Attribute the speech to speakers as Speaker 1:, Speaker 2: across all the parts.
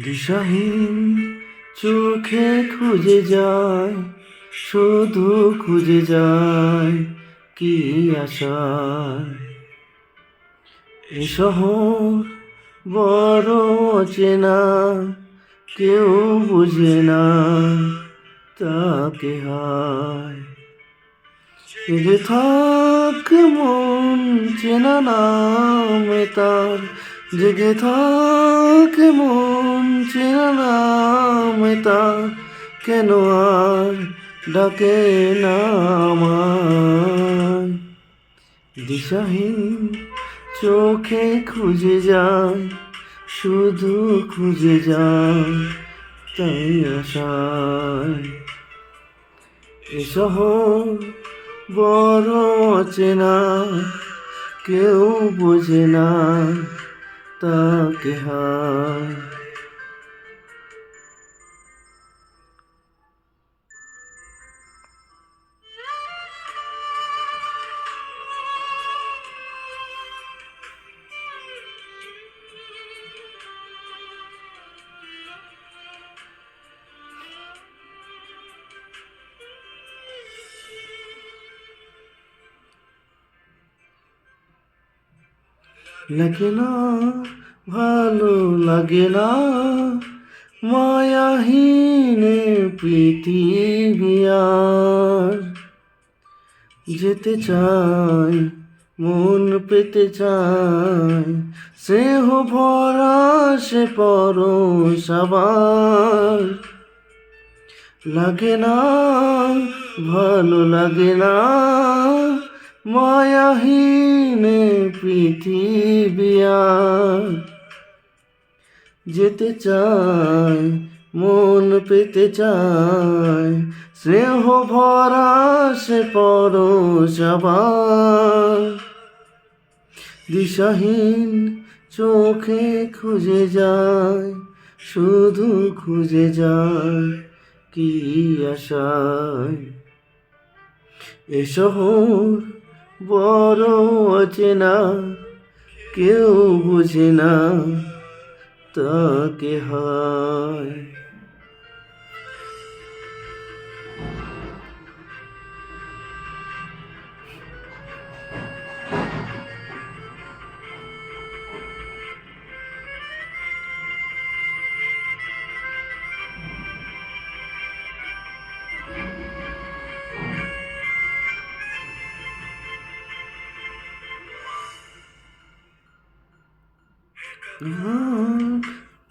Speaker 1: দিশাহীন চোখে খুঁজে যায়, শুধু খুঁজে যায় কি আশায়। এ শহর বড় অচেনা, কেউ বুঝে না তাকে হায়। জেগে থাকে মন চেনা নামে তার, জেগে থাকে মন চেনা নামে তার, কেন আর ডাকে না আমায়। দিশাহীন চোখে খুঁজে যায়, শুধু খুঁজে যায় তাই আশায়। এ শহর বড় অচেনা, কেউ বোঝে না তাকে হায়। লাগে না, ভালো লাগে না, মায়াহীন পৃথিবী আর। যেতে চাই মন পেতে চাই, স্নেহ ভরা সে পরশ আবার। লাগে না, ভালো লাগে না, মায়াহীন পৃথিবী আর। যেতে চাই মন পেতে চাই, স্নেহ ভরা সে পরশ আবার। দিশাহীন চোখে খুঁজে যায়, শুধু খুঁজে যায় কি আশায়। এ শহর বড় অচেনা, কেউ বুঝে না তাকে হায়।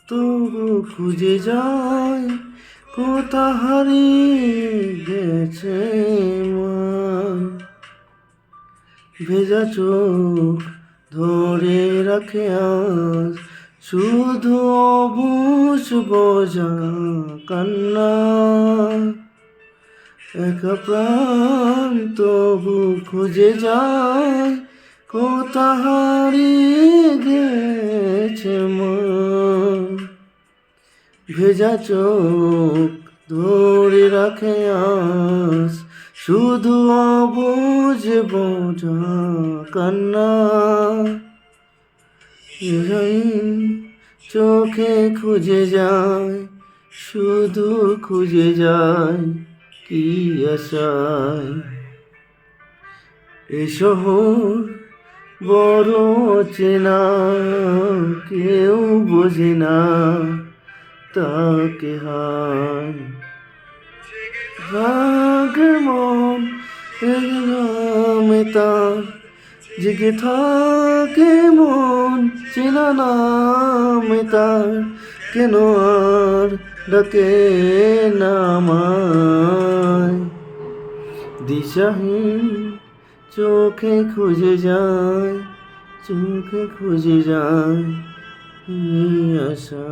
Speaker 1: তবু খুঁজে যায়, কোথা হারিয়ে গেছে মন। ভেজা চোখ ধরে রাখে আজ, শুধু অবুঝ বোঝা কান্না। একা প্রাণ তবু খুঁজে যায়, কোথা হারিয়ে গেছে মন। ভেজা চোখ ধরে রাখে আস, শুধু অবুঝ বোঝা কান্না। চোখে খুঁজে যায়, শুধু খুঁজে যায় কি আশায়। এ শহর বড় চেনা, কেউ বোঝে না তাকে হায়। ভাগে মন নামে তার, জেগে থাকে মন চেনা নামে তার, কেন আর ডাকে না আমায়। দিশাহীন চোখে খুঁজে যায়, চোখে খুঁজে যায় আশা।